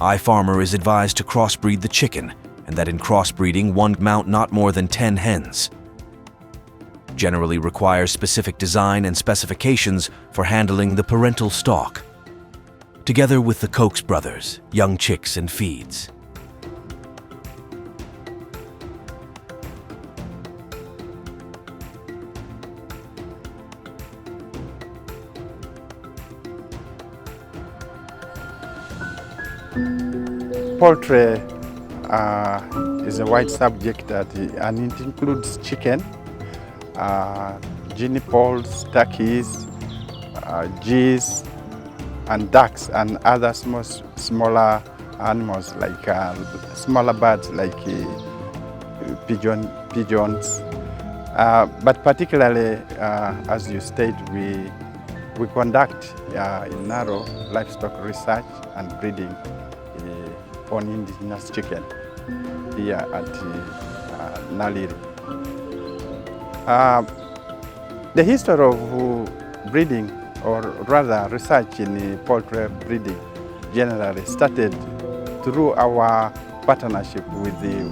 iFarmer is advised to crossbreed the chicken, and that in crossbreeding one mount not more than 10 hens. Generally requires specific design and specifications for handling the parental stock, together with the Koch's brothers, young chicks and feeds. Poultry is a wide subject and it includes chicken, guinea fowls, turkeys, geese, and ducks, and other smaller animals like smaller birds like pigeons. But particularly, as you state, we conduct in Naro livestock research and breeding on indigenous chicken here at Naliri. The history of breeding, or rather research in poultry breeding generally, started through our partnership with the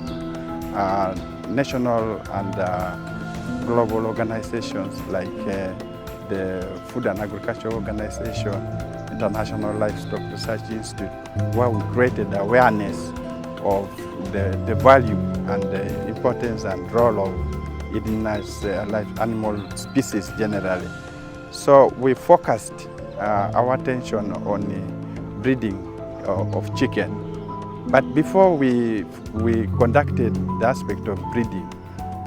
national and global organizations like the Food and Agriculture Organization, International Livestock Research Institute, where we created awareness of the value and the importance and role of indigenous animal species generally. So we focused our attention on the breeding of chicken. But before we conducted the aspect of breeding,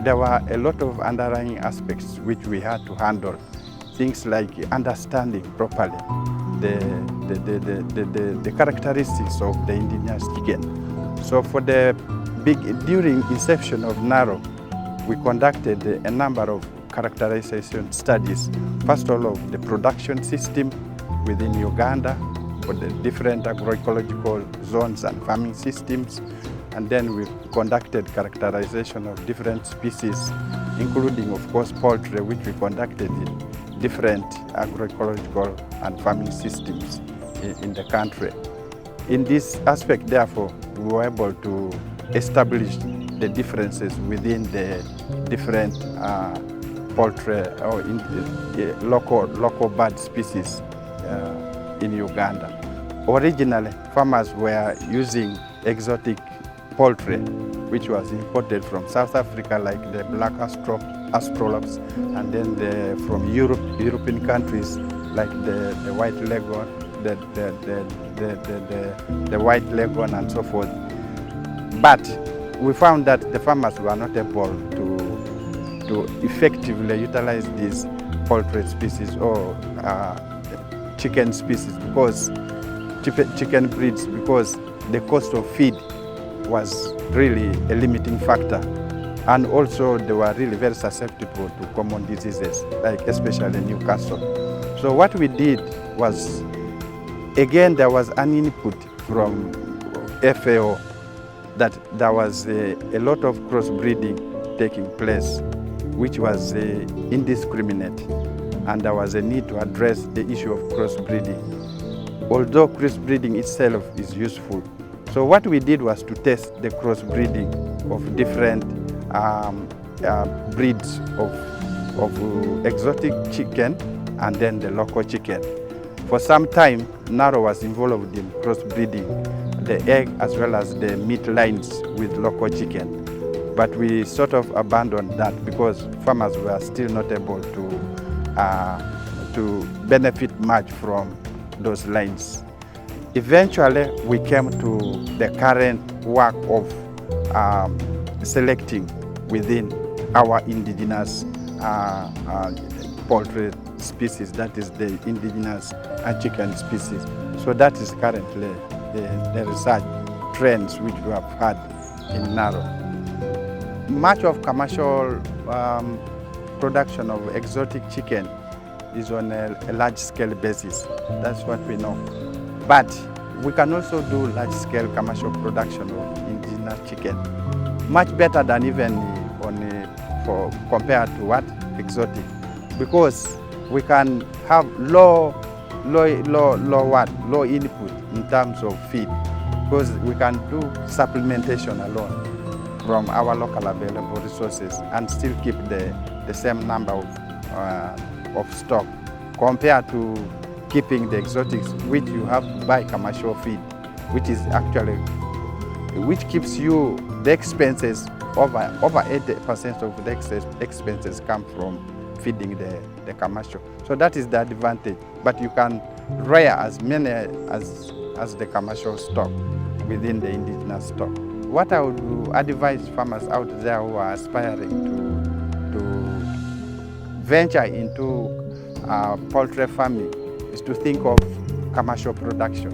there were a lot of underlying aspects which we had to handle. Things like understanding properly the characteristics of the indigenous chicken. So during inception of Naro, we conducted a number of characterization studies. First of all, of the production system within Uganda for the different agroecological zones and farming systems. And then we conducted characterization of different species, including, of course, poultry, which we conducted in different agroecological and farming systems in the country. In this aspect, therefore, we were able to establish the differences within the different poultry or in the local bird species in Uganda. Originally, farmers were using exotic poultry, which was imported from South Africa, like the black astrolaps, and then from European countries, like the white leghorn, the white leghorn, and so forth. But we found that the farmers were not able to effectively utilize these poultry species or chicken species, because chicken breeds, because the cost of feed was really a limiting factor, and also they were really very susceptible to common diseases, like especially Newcastle. So what we did was, again, there was an input from FAO that there was a lot of crossbreeding taking place, which was indiscriminate, and there was a need to address the issue of crossbreeding. Although crossbreeding itself is useful, so what we did was to test the crossbreeding of different breeds of exotic chicken and then the local chicken. For some time, Naro was involved in crossbreeding the egg as well as the meat lines with local chicken. But we sort of abandoned that because farmers were still not able to benefit much from those lines. Eventually, we came to the current work of selecting within our indigenous poultry species, that is the indigenous chicken species. So that is currently the research trends which we have had in Naro. Much of commercial production of exotic chicken is on a large-scale basis. That's what we know. But we can also do large-scale commercial production of indigenous chicken, much better than even compared to what exotic, because we can have low input in terms of feed. because we can do supplementation alone from our local available resources and still keep the same number of stock compared to keeping the exotics, which you have to buy commercial feed, which keeps you the expenses over 80% of the expenses come from feeding the commercial. So that is the advantage. But you can rear as many as the commercial stock within the indigenous stock. What I would advise farmers out there who are aspiring to venture into poultry farming is to think of commercial production.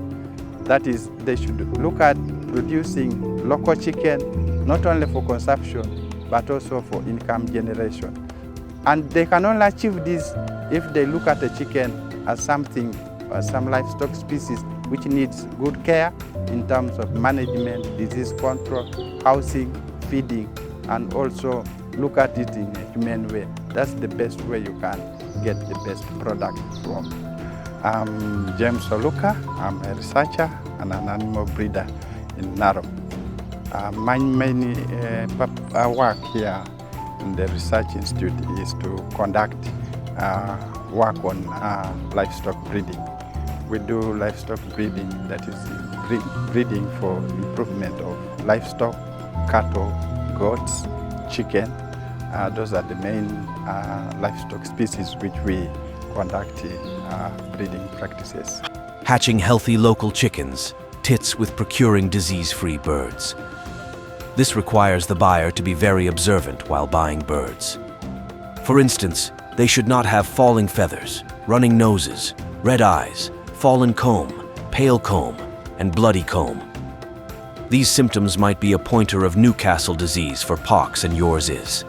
That is, they should look at producing local chicken, not only for consumption, but also for income generation. And they can only achieve this if they look at the chicken as something, some livestock species which needs good care in terms of management, disease control, housing, feeding, and also look at it in a humane way. That's the best way you can get the best product from. I'm James Oluka. I'm a researcher and an animal breeder in Narok. My main work here in the Research Institute is to conduct work on livestock breeding. We do livestock breeding, that is breeding for improvement of livestock, cattle, goats, chicken. Those are the main livestock species which we conduct breeding practices. Hatching healthy local chickens, tits with procuring disease-free birds. This requires the buyer to be very observant while buying birds. For instance, they should not have falling feathers, running noses, red eyes, fallen comb, pale comb, and bloody comb. These symptoms might be a pointer of Newcastle disease for pox, and yours is.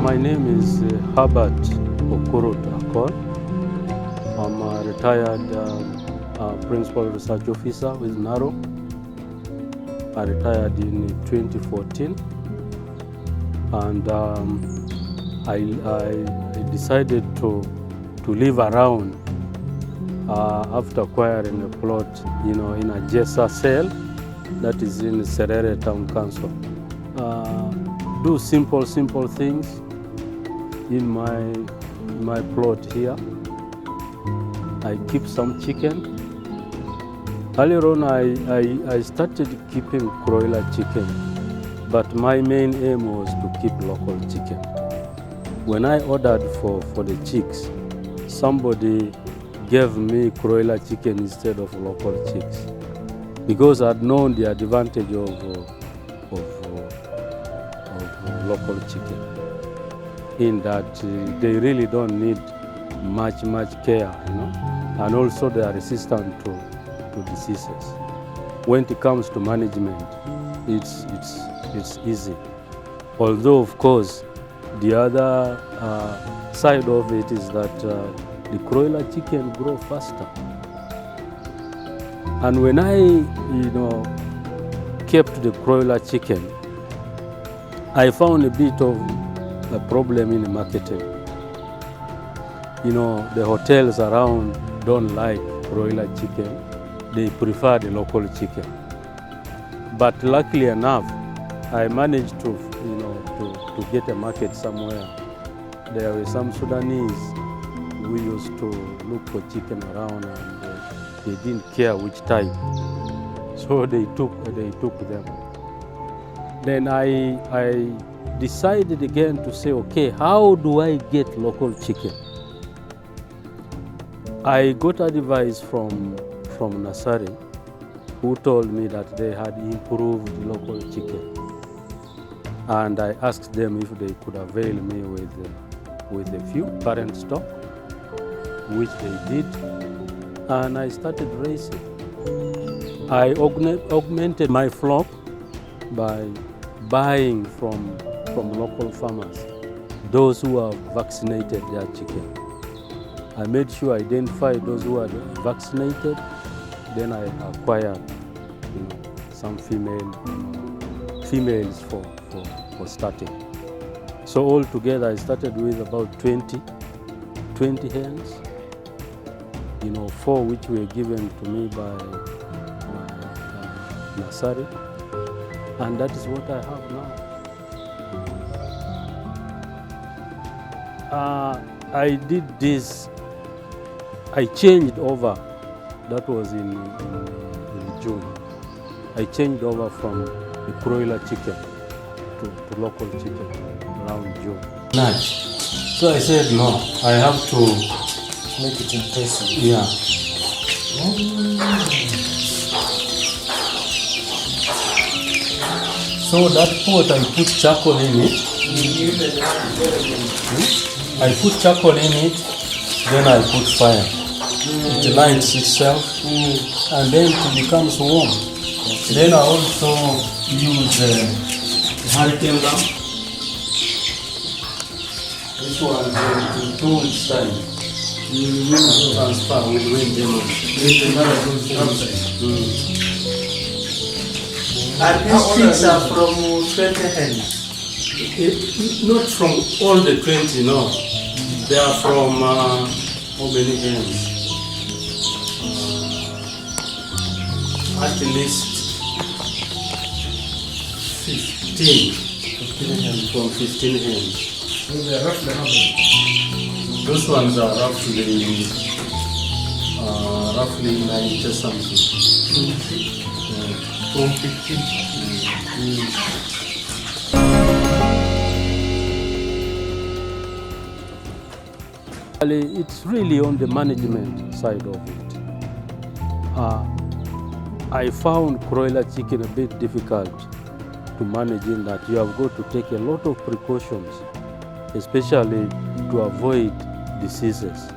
My name is Herbert Okoro Akol. I'm a retired principal research officer with NARO. I retired in 2014, and I decided to live around after acquiring a plot, in a Jessa cell that is in Serere Town Council. Do simple things in my plot here. I keep some chicken. Earlier on, I started keeping broiler chicken, but my main aim was to keep local chicken. When I ordered for the chicks, somebody gave me broiler chicken instead of local chicks, because I'd known the advantage of local chicken, in that they really don't need much care, and also they are resistant to diseases. When it comes to management, it's easy. Although, of course, the other side of it is that the broiler chicken grow faster. And when I, kept the broiler chicken, I found a bit of a problem in the marketing. The hotels around don't like broiler chicken. They prefer the local chicken. But luckily enough, I managed to get a market somewhere. There were some Sudanese who used to look for chicken around, and they didn't care which type. So they took them. Then I decided again to say, okay, how do I get local chicken? I got advice from Nasari, who told me that they had improved local chicken. And I asked them if they could avail me with a few parent stock, which they did, and I started raising. I augmented my flock by buying from local farmers. those who have vaccinated their chicken. I made sure I identified those who are vaccinated. Then I acquired, some females for starting. So altogether, I started with about 20 hens. 4 which were given to me by nursery, and that is what I have now. I did this. I changed over. That was in June. I changed over from the broiler chicken to local chicken around June. So I said, no, I have to make it impressive. Yeah. So that pot, I put charcoal in it. I put charcoal in it, then I put fire. It lights itself, and then it becomes warm. Then I also use hurricane lamp. This one in 2 weeks time. Transfer with wind And these chicks are from 20 hens? Not from all the 20, no. They are from how many hens? At least 15 hens, from 15 hens. So they are roughly how many? Those ones are roughly 90 something. From 15. It's really on the management side of it. I found broiler chicken a bit difficult to manage in that you have got to take a lot of precautions, especially to avoid diseases.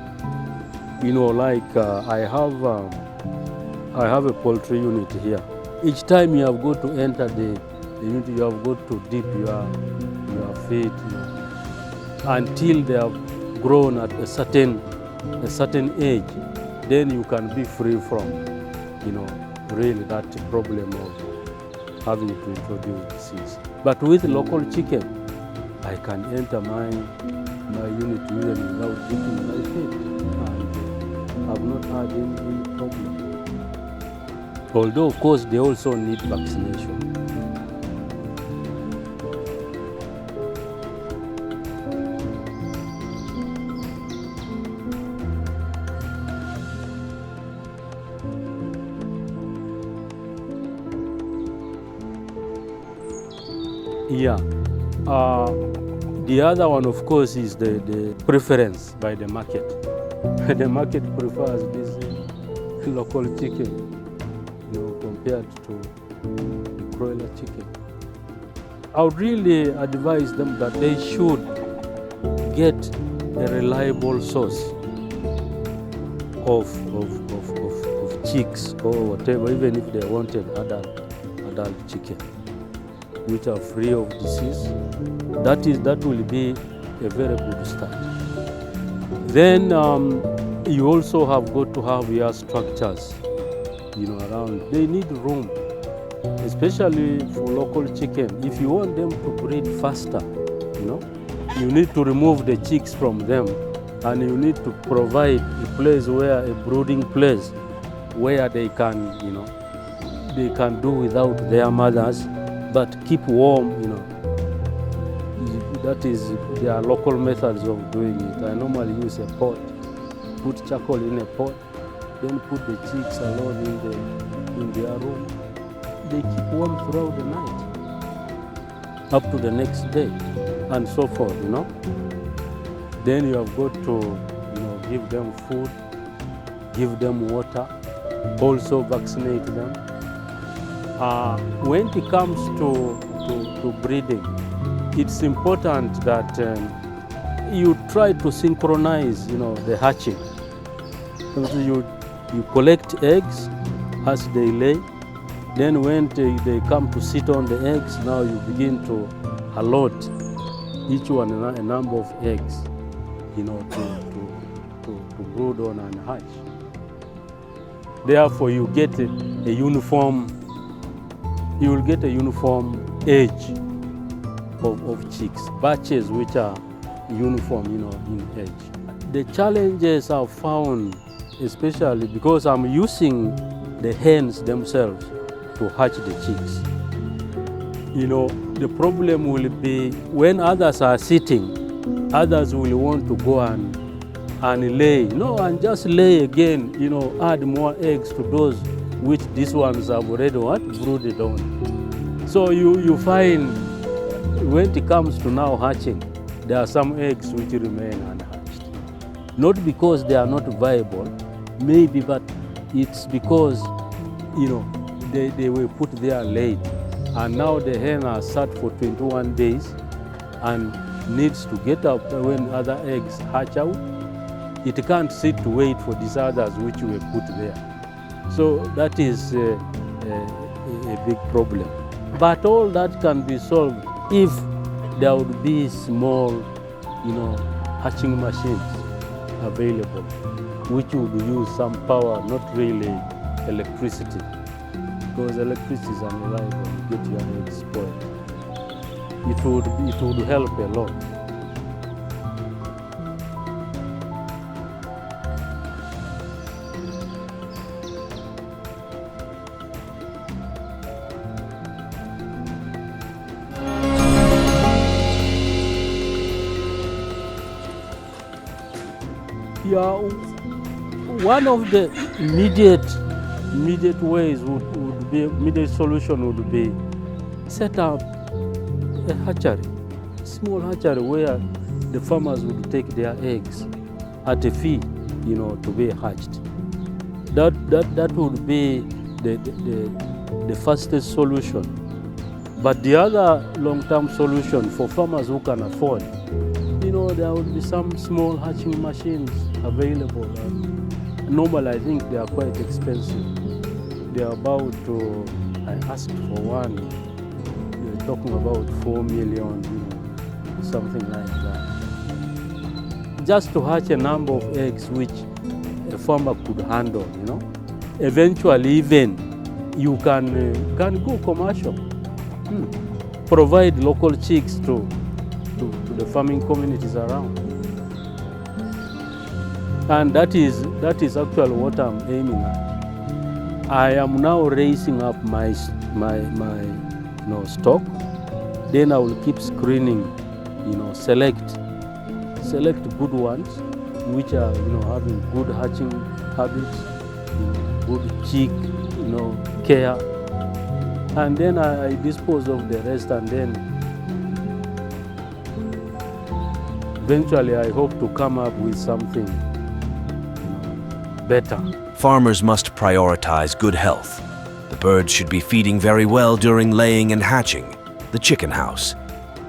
I have a poultry unit here. Each time you have got to enter the unit, you have got to dip your feet until they have grown at a certain age. Then you can be free from, really that problem of having to introduce disease. But with local chicken, I can enter my unit even without dipping my feet, and I've not had any problem. Although, of course, they also need vaccination. Yeah. The other one, of course, is the preference by the market. The market prefers this local chicken, compared to the broiler chicken. I would really advise them that they should get a reliable source of chicks or whatever, even if they wanted adult chicken, which are free of disease. That will be a very good start. Then you also have got to have your structures, around. They need room, especially for local chicken. If you want them to breed faster, you need to remove the chicks from them, and you need to provide a place a brooding place where they can, they can do without their mothers, but keep warm, That is, there are local methods of doing it. I normally use a pot, put charcoal in a pot, then put the chicks alone in their room. They keep warm throughout the night, up to the next day, and so forth, Then you have got to, give them food, give them water, also vaccinate them. When it comes to breeding, it's important that you try to synchronize, the hatching. So you collect eggs as they lay. Then when they come to sit on the eggs, now you begin to allot each one a number of eggs, you know, to brood on and hatch. Therefore, you get a uniform, you will get a uniform age of chicks, batches which are uniform, you know, in age. The challenges I've found, especially because I'm using the hens themselves to hatch the chicks. You know, the problem will be when others are sitting, others will want to go and lay, and just lay again, add more eggs to those which these ones have already brooded on. So you find when it comes to now hatching, there are some eggs which remain unhatched. Not because they are not viable, maybe, but it's because, they were put there late. And now the hen has sat for 21 days and needs to get up when other eggs hatch out. It can't sit to wait for these others which were put there. So that is a big problem. But all that can be solved if there would be small, hatching machines available, which would use some power, not really electricity, because electricity is unreliable, you get your eggs spoiled. It would help a lot. Yeah, one of the immediate ways would be, immediate solution would be set up a hatchery, small hatchery where the farmers would take their eggs at a fee, to be hatched. That would be the fastest solution. But the other long-term solution for farmers who can afford, there would be some small hatching machines available. And normally, I think they are quite expensive. They are about to, I asked for one, they're talking about 4 million, something like that. Just to hatch a number of eggs which a farmer could handle, Eventually, even you can go commercial. Provide local chicks to the farming communities around. And that is actually what I'm aiming at. I am now raising up my stock. Then I will keep screening, select good ones which are having good hatching habits, good chick care, and then I dispose of the rest, and then eventually I hope to come up with something better. Farmers must prioritize good health. The birds should be feeding very well during laying and hatching. The chicken house.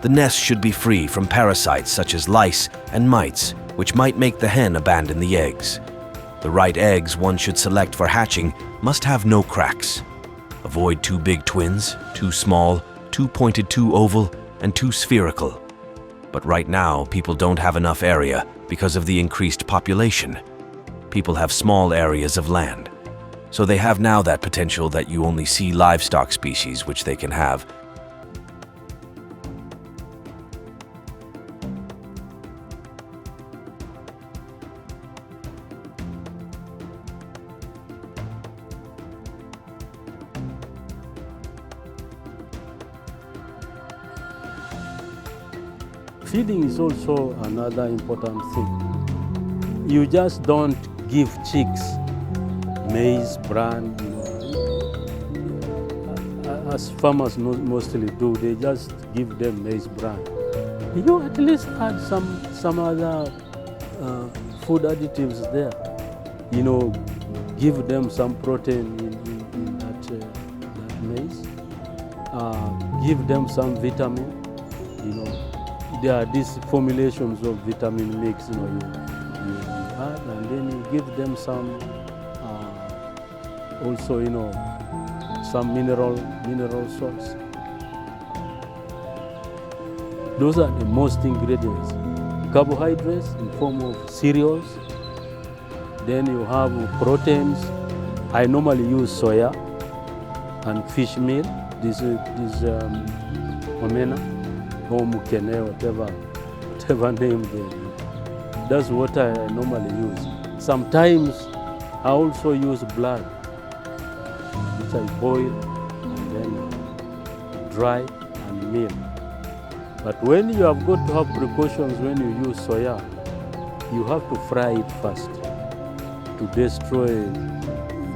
The nest should be free from parasites such as lice and mites, which might make the hen abandon the eggs. The right eggs one should select for hatching must have no cracks. Avoid too big twins, too small, too pointed, too oval, and too spherical. But right now, people don't have enough area because of the increased population. People have small areas of land. So they have now that potential that you only see livestock species which they can have. Feeding is also another important thing. You just don't give chicks maize bran, as farmers mostly do. They just give them maize bran. You at least add some other food additives there. Give them some protein in that maize. Give them some vitamin. There are these formulations of vitamin mix, you add, and then you give them some, also, some mineral salts. Those are the most ingredients. Carbohydrates in form of cereals. Then you have proteins. I normally use soya and fish meal. This omena or mukene, whatever name they. That's what I normally use. Sometimes I also use blood, which I boil and then dry and meal. But when you have got to have precautions when you use soya, you have to fry it first to destroy.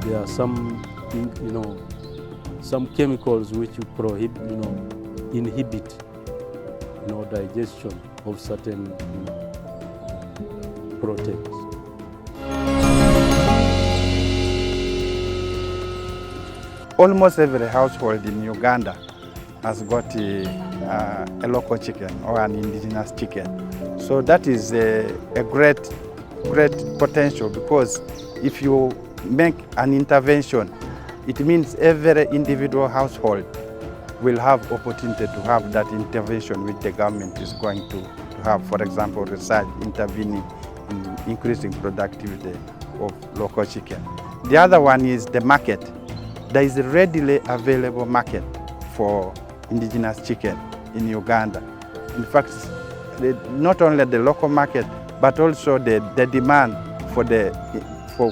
There are some, some chemicals which you prohibit, inhibit, digestion of certain proteins. Almost every household in Uganda has got a local chicken or an indigenous chicken. So that is a great potential, because if you make an intervention, it means every individual household will have opportunity to have that intervention which the government is going to have. For example, research intervening in increasing productivity of local chicken. The other one is the market. There is a readily available market for indigenous chicken in Uganda. In fact, not only the local market, but also the demand for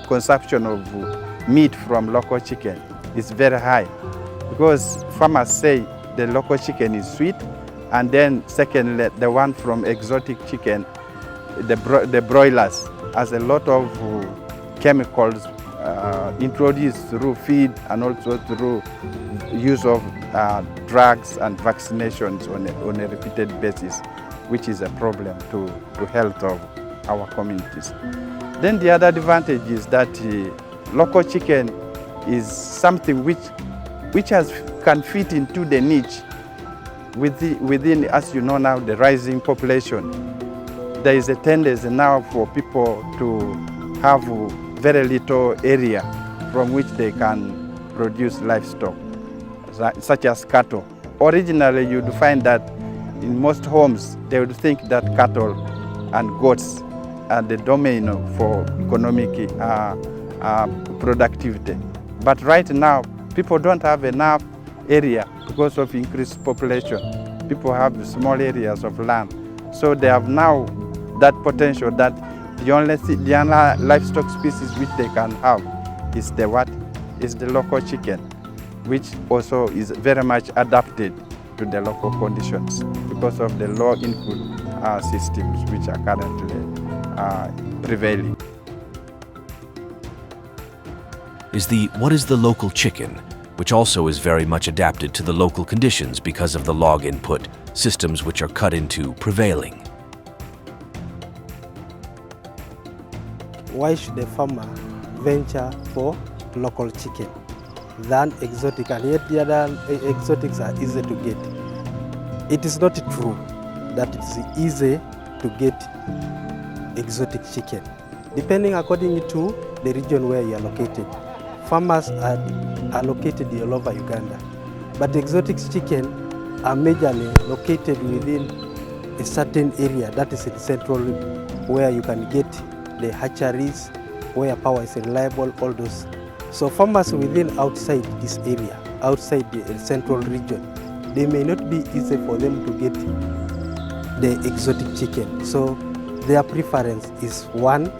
consumption of meat from local chicken is very high, because farmers say the local chicken is sweet, and then secondly, the one from exotic chicken, the broilers, has a lot of chemicals introduced through feed and also through use of drugs and vaccinations on a repeated basis, which is a problem to health of our communities. Then the other advantage is that local chicken is something which can fit into the niche within, as you know now, the rising population. There is a tendency now for people to have very little area from which they can produce livestock, such as cattle. Originally, you'd find that in most homes, they would think that cattle and goats are the domain for economic productivity. But right now, people don't have enough area because of increased population. People have small areas of land. So they have now that potential that the only livestock species which they can have is the local chicken, which also is very much adapted to the local conditions because of the low input systems which are currently prevailing. What is the local chicken, which also is very much adapted to the local conditions because of the log input systems which are cut into prevailing. Why should a farmer venture for local chicken than exotic, and yet the other exotics are easy to get? It is not true that it is easy to get exotic chicken. Depending according to the region where you are located. Farmers are located all over Uganda, but exotic chicken are majorly located within a certain area, that is in central, where you can get the hatcheries, where power is reliable, all those. So farmers outside this area, outside the central region, they may not be easy for them to get the exotic chicken. So their preference is one,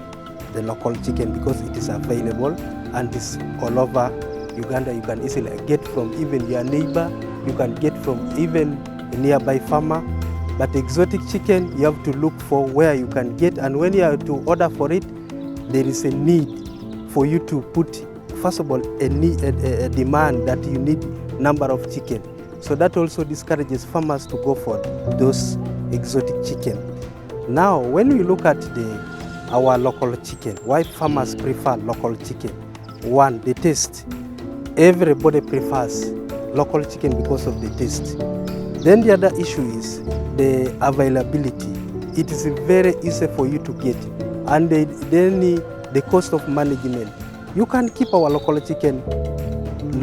the local chicken, because it is available and it's all over Uganda. You can easily get from even your neighbor, you can get from even a nearby farmer. But exotic chicken, you have to look for where you can get, and when you have to order for it, there is a need for you to put, first of all, a demand that you need number of chicken. So that also discourages farmers to go for those exotic chicken. Now, when we look at our local chicken, why farmers prefer local chicken? One, the taste. Everybody prefers local chicken because of the taste. Then the other issue is the availability. It is very easy for you to get. And then the cost of management. You can keep our local chicken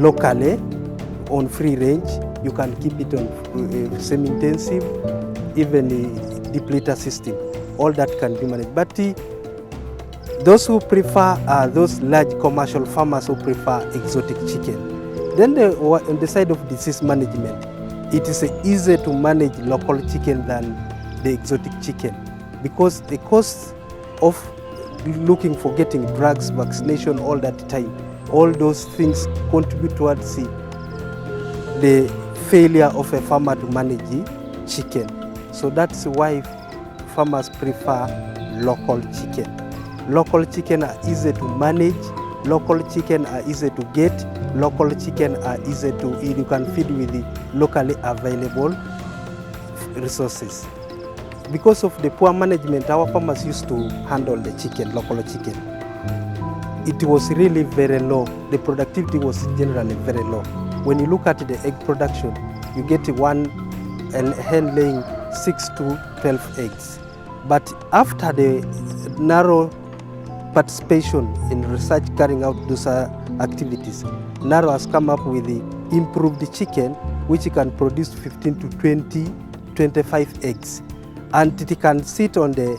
locally on free range. You can keep it on semi-intensive. even the depleter system. All that can be managed. But those who prefer those large commercial farmers who prefer exotic chicken. Then on the side of disease management, it is easier to manage local chicken than the exotic chicken, because the cost of looking for getting drugs, vaccination, all that time, all those things contribute towards the failure of a farmer to manage chicken. So that's why farmers prefer local chicken. Local chicken are easy to manage, local chicken are easy to get, local chicken are easy to eat. You can feed with the locally available resources. Because of the poor management, our farmers used to handle the chicken, local chicken. It was really very low. The productivity was generally very low. When you look at the egg production, you get one hen laying 6 to 12 eggs. But after the narrow participation in research carrying out those activities, NARO has come up with the improved chicken, which can produce 15 to 20, 25 eggs. And it can sit on a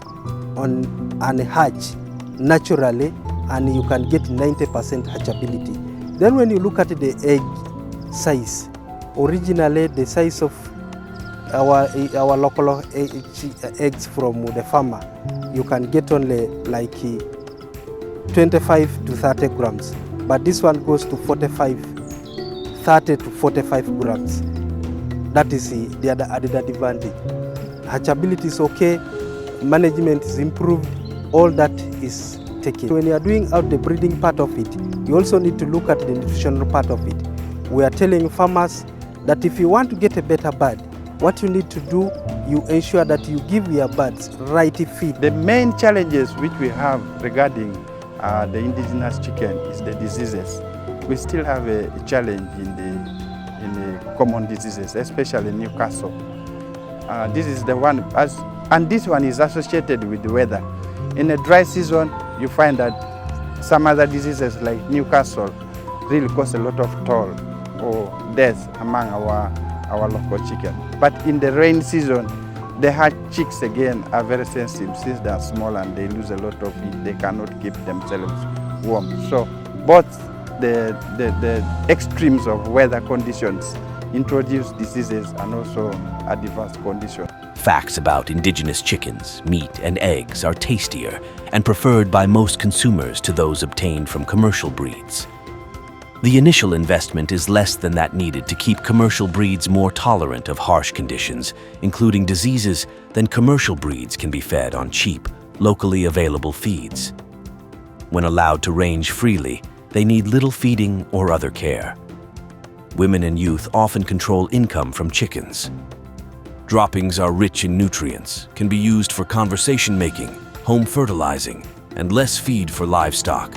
hatch naturally, and you can get 90% hatchability. Then when you look at the egg size, originally the size of our local eggs from the farmer, you can get only like 25 to 30 grams, but this one goes to 30 to 45 grams. That is the other added advantage. Hatchability is okay, management is improved, all that is taken. When you are doing out the breeding part of it, you also need to look at the nutritional part of it. We are telling farmers that if you want to get a better bird, what you need to do, you ensure that you give your birds right feed. The main challenges which we have regarding the indigenous chicken is the diseases. We still have a challenge in the common diseases, especially Newcastle. This is the one, and this one is associated with the weather. In a dry season, you find that some other diseases like Newcastle really cause a lot of toll or death among our local chicken. But in the rain season, the hatch chicks again are very sensitive since they are small and they lose a lot of heat. They cannot keep themselves warm. So both the extremes of weather conditions introduce diseases and also adverse conditions. Facts about indigenous chickens, meat, and eggs are tastier and preferred by most consumers to those obtained from commercial breeds. The initial investment is less than that needed to keep commercial breeds more tolerant of harsh conditions, including diseases, than commercial breeds can be fed on cheap, locally available feeds. When allowed to range freely, they need little feeding or other care. Women and youth often control income from chickens. Droppings are rich in nutrients, can be used for conversation making, home fertilizing, and less feed for livestock.